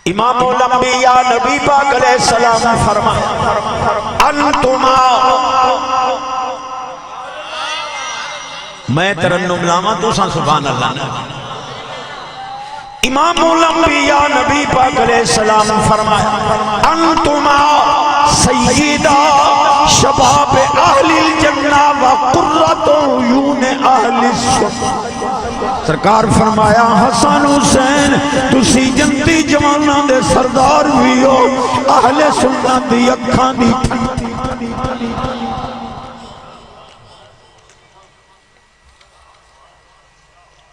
امام الانبیاء نبی پاک علیہ السلام فرمایا انتما، میں ترنم لاما تو سان سبحان اللہ نا. امام الانبیاء نبی پاک علیہ السلام فرمایا انتما سیدہ شباب اہل الجنہ و قرۃ عیون اہل السنہ. سرکار فرمایا حسن حسین تسی جنتی جواناں دے سردار بھی ہو، اہل سنت دی اکھاں دی.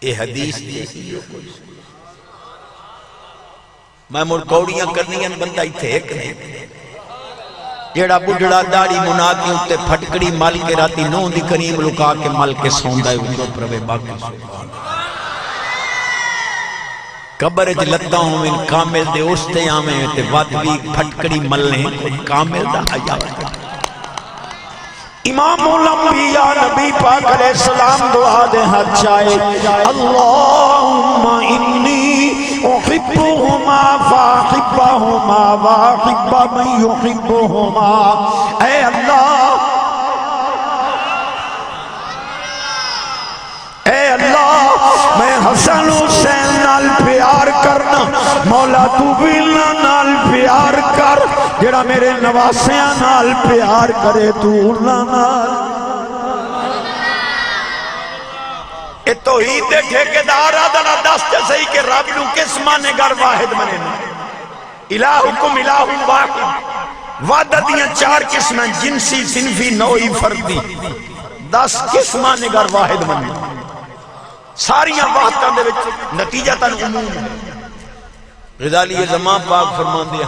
اے حدیث دیکھیے میں مرکوڑیاں کرنیاں بندہ ہی تھے ایک نہیں جیڑا بڑھڑا داڑی منا کے اتے پھٹکڑی مال کے راتی نو دی کریم لکا کے مال کے سوندہ ہے اندھو پروے باقی سبحان قبر جلتا ہوں من کامل دے استے آمیں تے وادوی پھٹکڑی ملنے کامل دا آیا. امام الانبیاء نبی پاک علیہ السلام دعا دے ہاتھ چاہے اللہم انی احبہما فاحبہما واحب من یحبہما. اے اللہ، اے اللہ میں حسن حسین نال پیار کرنا، مولا تو بھی نال پیار کر، جڑا میرے نواسیاں نال پیار کرے تو نال. اے توحید دے ٹھیکیدار آدھنا دستے صحیح کہ رب نو کس مانے گر واحد منے نا الہکم الہ واحد. وعدتیاں چار قسمیں جنسی صنفی نوعی فردی 10 قسماں نے گر واحد منے ساریاں واحدتاں دے وچ نتیجتاً عموم. غزالی زمان پاک فرمان دے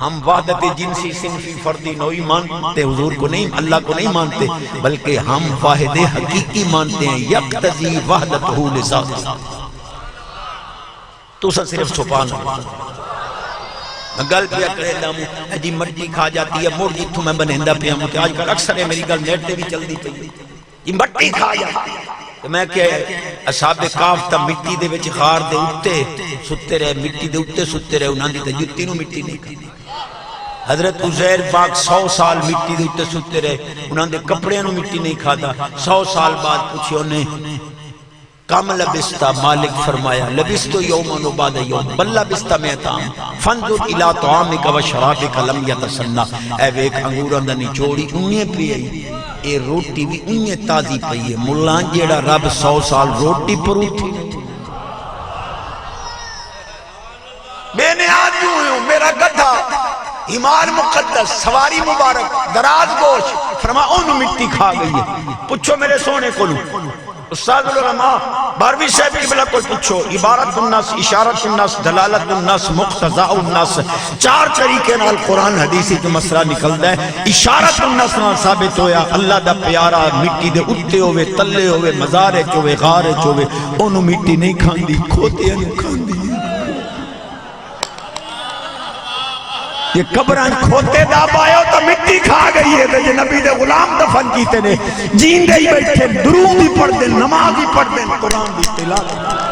ہم وحدت جنسی صنفی فردی نوعی مانتے حضور کو نہیں، اللہ کو نہیں مانتے، بلکہ ہم واحد حقیقی مانتے ہیں یقتضی وحدتہ لذات. تو سا صرف سبحان گل پیا کرے دامو جی مٹی کھا جاتی ہے مور جتوں میں بنیندہ پیا ہوں کہ آج کل اکثر ہے میری گل نیٹ دے بھی چل دی پئی یہ مٹی کھا جاتی ہے. تو میں کہ اصحاب کاف تا مٹی دے وچ خار دے اتے ستے رہے، مٹی دے اتے ستے رہے، انہاں دی تے جتی نو مٹی نہیں کھا. حضرت عزیر پاک 100 سال مٹی دے اتے ستے رہے، انہاں دے کپڑے نو مٹی نہیں کھاتا. 100 سال بعد پوچھے انہیں کم لبستا، مالک فرمایا لبستو یومن و بعد یوم بل لبستا میتام فانظر الى طعامک و شرابک لم یتسنہ. اے ویک انگوراں دا نچوڑی انہیں پی آئی، اے روٹی بھی انہیں تازی پئی ہے. ملان جیڑا رب 100 سال روٹی پروٹھی میں نے آج ہوں میرا گدھا حمار مقدس سواری مبارک دراز گوش فرما انہوں مٹی کھا گئی ہے. پوچھو میرے سونے کو لوں استاد العلماء باروی صاحب کی بلا کوئی پوچھو عبارت الناس، اشارت الناس، دلالت الناس، مقتضاء الناس، 4 طریقے نال قرآن حدیثی جو مسئلہ نکلدا ہے. اشارت الناس نال ثابت ہویا اللہ دا پیارا مٹی دے اتے ہوئے تلے ہوئے مزارے چوئے غارے چوئے انہوں مٹی نہیں کھاندی کھوتے انہوں کھاندی. یہ قبران کھوتے داب آئے ہو تو مٹی کھا گئی ہے. یہ نبی دے غلام دفن کیتے نے جین دے ہی بیٹھے درود ہی پڑھ دیں، نماز ہی پڑھ دیں، قرآن دی تلاوت.